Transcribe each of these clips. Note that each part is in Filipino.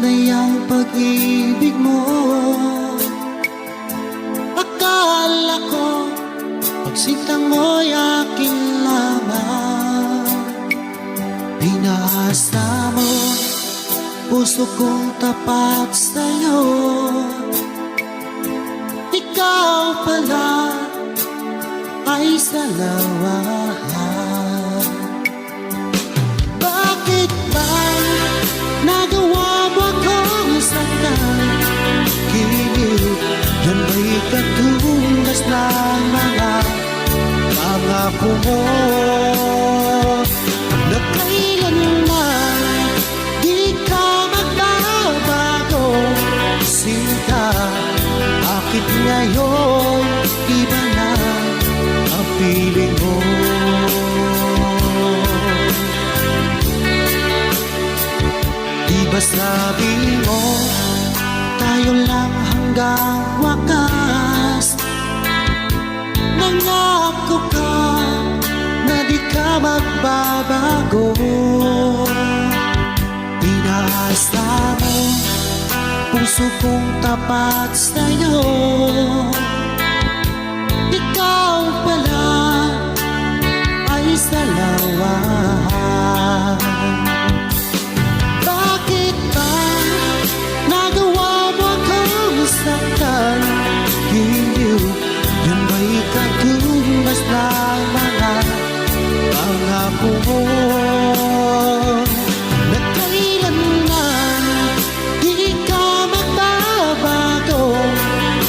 tunay ang pag-ibig mo. Akala ko pagsinta mo'y akin lamang. Pinaasa mo puso kong tapat sa'yo. Ikaw pala ay salawahan. Bakit ba nagawa mo akong saktan? Giliw, yan ba'y katunas ng mga pangako mo? Na kailanman di ka magbabago, sinta. Bakit ngayon iba na ang piling mo? Di ba sabi mo tayo lang hanggang wakas? Nangako ka na di ka magbabago. Pinaasa mo puso kong tapat sa'yo. Ikaw pala ay salawahan. Bakit ba nagawa mo akong saktan? Giliw, yan ba'y katumbas ng mga pangako mo? Na kailanman di ka magbabago,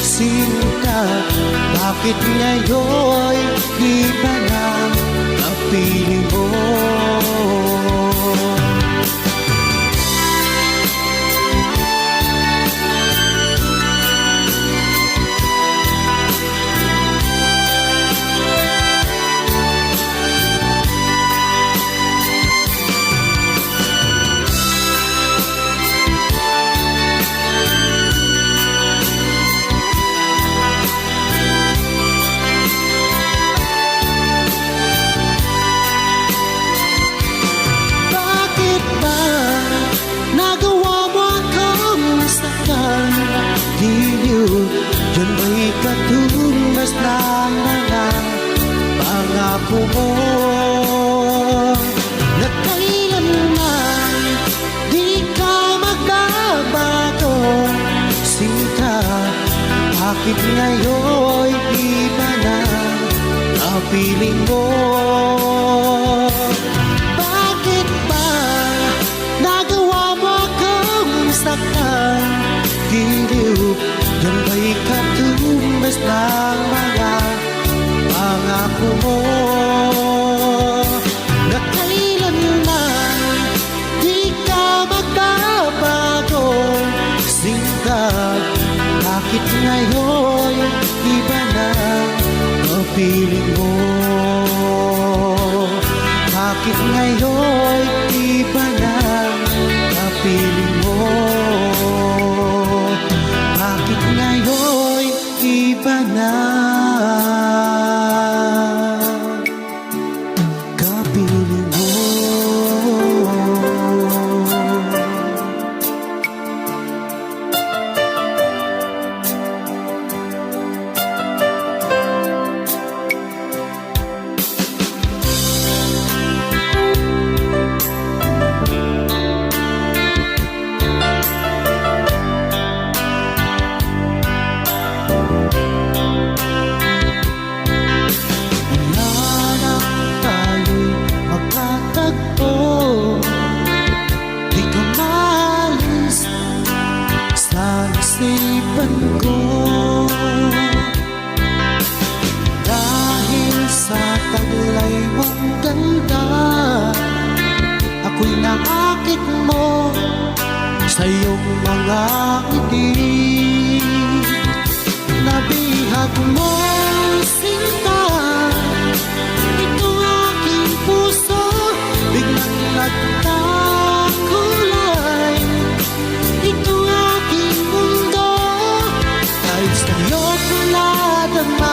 sinta. Bakit ngayon iba na ang piling mo? Yan ba'y katumbas ng mga pangako mo? Na kailanman di ka magbabago, sinta. Bakit ngayon iba na ang piling mo? Bakit ba nagawa mo akong saktan? Giliw, yan ba'y katumbas ng mga pangako mo? Na kailanman di ka magbabago, sinta. Bakit ngayon iba na ang piling mo? Bakit ngayon iba na ang piling mo? Bakit ngayon iba na kapiling mo? Isipan ko dahil sa taglay mong ganda, ako'y naakit mo sa iyong mga ngiti. Nabihag mo, sinta, ito aking puso, biglang nagkakulay. Ito aking mundo, kahit sa'yo ko nadama.